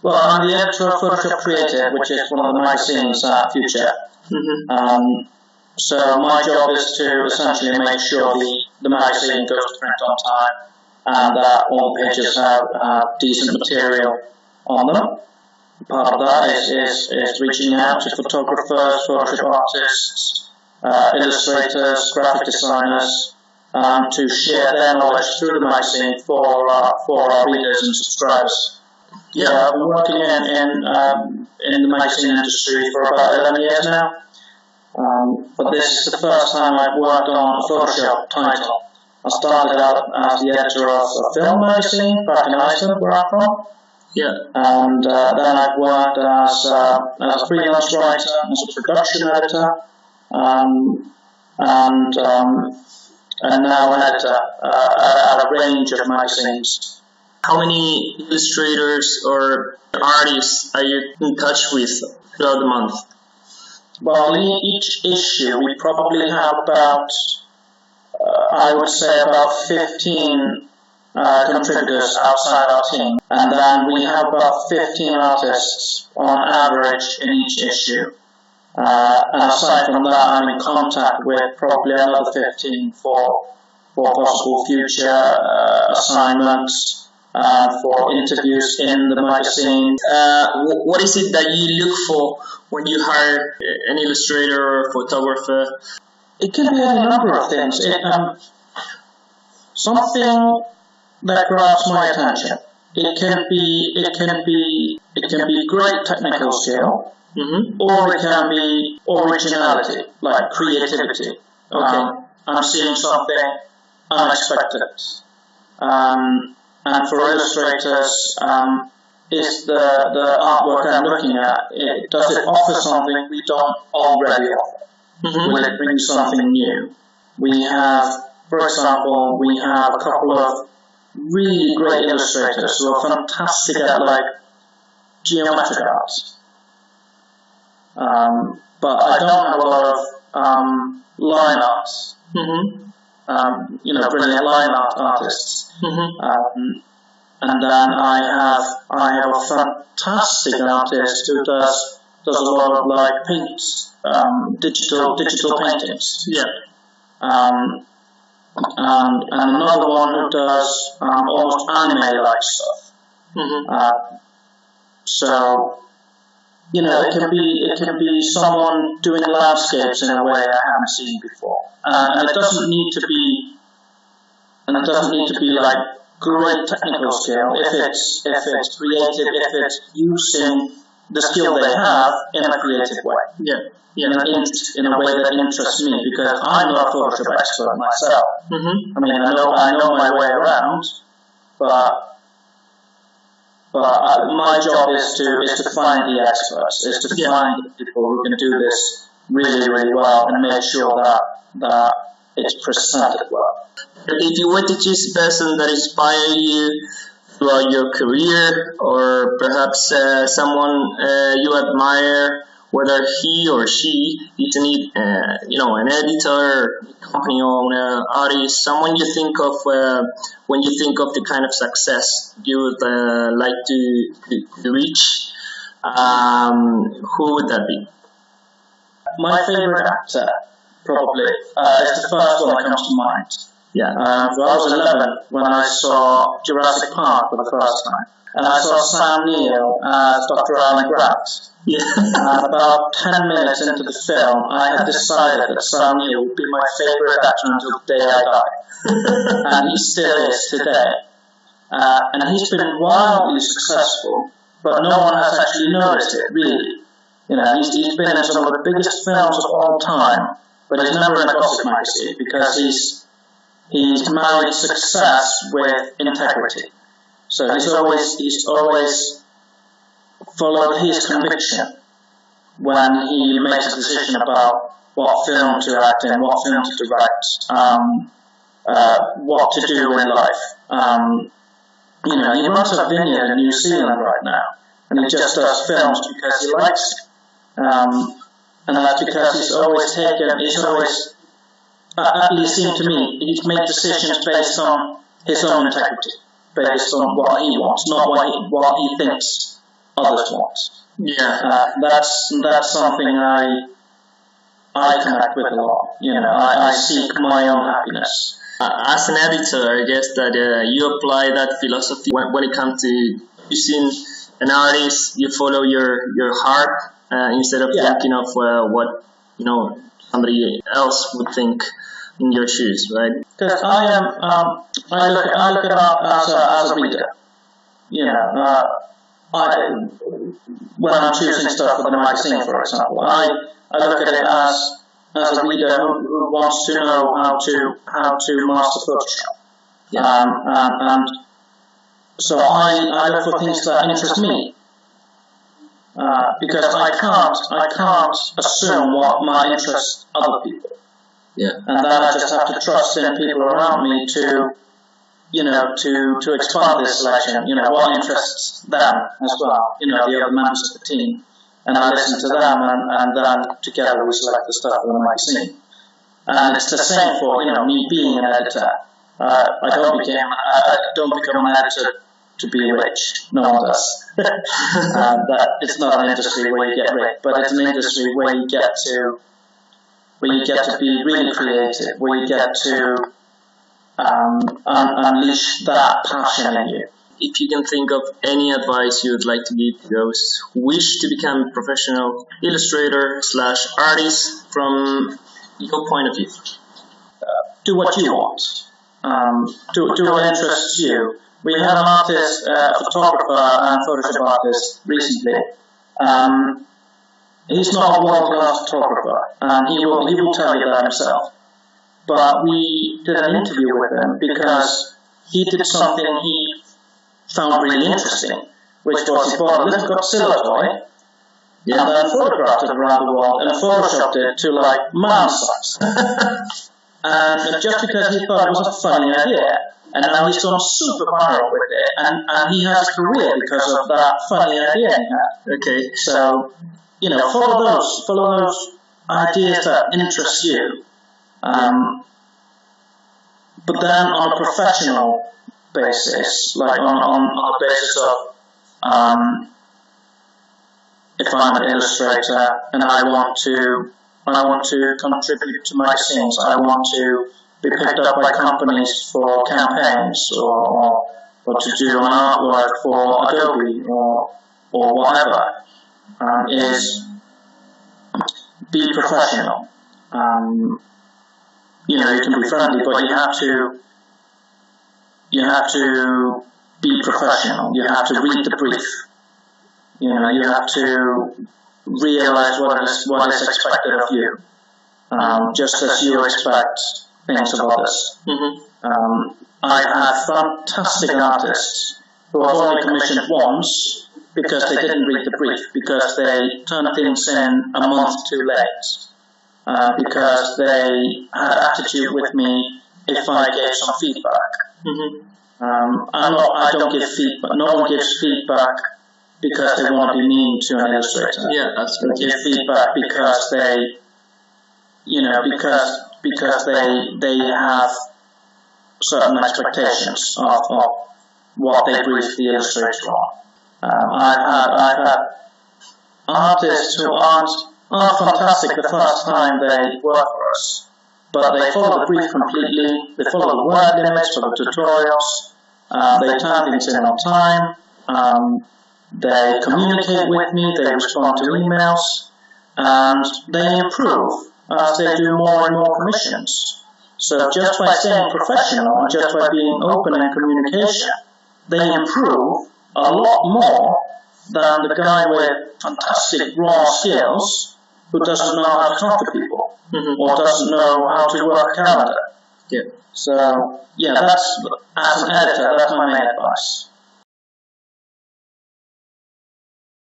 Well, I'm the editor of Photoshop Creative, which is one of the magazine's future. So my job is to essentially make sure the magazine goes to print on time and that all pages have decent material on them. Part of that is reaching out to photographers, Photoshop artists, illustrators, graphic designers, to share their knowledge through the magazine for our readers and subscribers. Yeah, I've been working in the magazine industry for about 11 years now, but this is the first time I've worked on a Photoshop title. I started out as the editor of a film magazine back in Iceland, where I'm from. Yeah. And then I've worked as a freelance writer, as a production editor, and now an editor at a range of magazines. How many illustrators or artists are you in touch with throughout the month? Well, in each issue we probably have about, I would say about 15 contributors outside our team. And then we have about 15 artists on average in each issue. And aside from that, I'm in contact with probably another 15 for possible future assignments, for interviews in the magazine. What is it that you look for when you hire an illustrator or photographer? It can be any number of things. Something that grabs my attention. It can be great technical skill, or it can be originality, like creativity. Okay, I'm seeing something unexpected. And for illustrators, is the artwork I'm looking at, does it offer something we don't already offer? Will it bring something new? We have, for example, a couple of really great illustrators who are fantastic at like geometric art. But I don't have a lot of line arts. Brilliant line art artists. And then I have a fantastic artist who does a lot of like paints, digital paintings. Yeah. And another one who does almost anime-like stuff. So, it can be someone doing landscapes in a way I haven't seen before, and it doesn't need to be like great technical skill. If it's creative, if it's using the skill they have in a creative way. Yeah. In a way that interests me, because I'm not a Photoshop expert myself. I mean, I know my way around, but my job is to find the experts, is to find the people who can do this really, really well and make sure that it's presented well. If you were to choose a person that inspired you throughout your career, or perhaps someone you admire, whether he or she is an editor, company owner, artist, someone you think of when you think of the kind of success you would like to reach, who would that be? My favorite actor, probably, is the first one that comes to mind. Yeah. I was 11 when I saw Jurassic Park for the first time. And I saw Sam Neill as Dr. Alan Grant. Yeah. And about 10 minutes into the film, I had decided that Sam Neill would be my favorite actor until the day I die. And he still is today. And he's been wildly successful, but no one has actually noticed it, really. He's been in some of the biggest films of all time, but he's never in a gossip magazine because he's married success with integrity. So he's always followed his conviction when he makes a decision about what film to act in, what film to direct, what to do in life. He runs a vineyard in New Zealand right now, and he just does films because he likes it. And that's because he's always, at least seemed to me, he's made decisions based on his own integrity, based on what he wants, not what he thinks others want. Yeah. That's something I connect with a lot. I seek my own happiness. As an editor, I guess that you apply that philosophy when it comes to choosing an artist. You follow your heart instead of thinking of what somebody else would think in your shoes, right? Because I look at art as a reader. When I'm choosing stuff for the magazine, for example, I look at it as a reader who wants to know how to master Photoshop. And so I look for things that interest me. Because I can't assume what might interest other people. Yeah. And then I just have to trust in people around me to expand this selection, what interests them as well, the other members of the team. And I listen to them, and then together we select the stuff for the magazine. And it's the same for, me being an editor. I don't become an editor to be rich. No one does. It's not an industry where you get rich, but it's an industry where you get to be really creative, where you get to unleash that passion in you. If you can think of any advice you would like to give to those who wish to become professional illustrator / artist from your point of view? Do what you want. Do what interests you. We had an artist, photographer and Photoshop artist recently. He's not a world-class photographer, and he will tell you that himself. But we did an interview with him because he did something he found really interesting, which was he bought a little Godzilla toy and then photographed it around the world and photoshopped it to like man size. And just because he thought it was a funny idea, and now he's gone super viral with it, and he has a career because of that funny idea he had. Okay, so follow those ideas that interest you. But then on a professional basis, like on a basis of if I'm an illustrator and I want to contribute to magazines, I want to be picked up by companies for campaigns or to do an artwork for Adobe or whatever, is be professional. You can be friendly, but you have to be professional. You have to read the brief. You have to realize what is expected of you, just as you expect things of others. Mm-hmm. I've had fantastic artists who I've only commissioned once because they didn't read the brief, because they turned things in a month too late, because they had attitude with me if I gave some feedback. Mm-hmm. I don't give feedback. No one gives feedback because they want to be mean to an illustrator. Yeah, that's good. They give feedback because they, because they have certain expectations of what they brief the illustrator on. I've had artists who aren't fantastic the first time they work for us, but they follow the brief completely. They follow the word limits for the tutorials. They turn things in on time. They communicate with me. They respond to emails, and they improve as they do more and more commissions. So just by staying professional and just by being open in communication, they improve a lot more than the guy with fantastic raw skills who doesn't know how to talk to people, mm-hmm. or doesn't know how to work a calendar. Yeah. So, that's, as an editor, that's my main advice.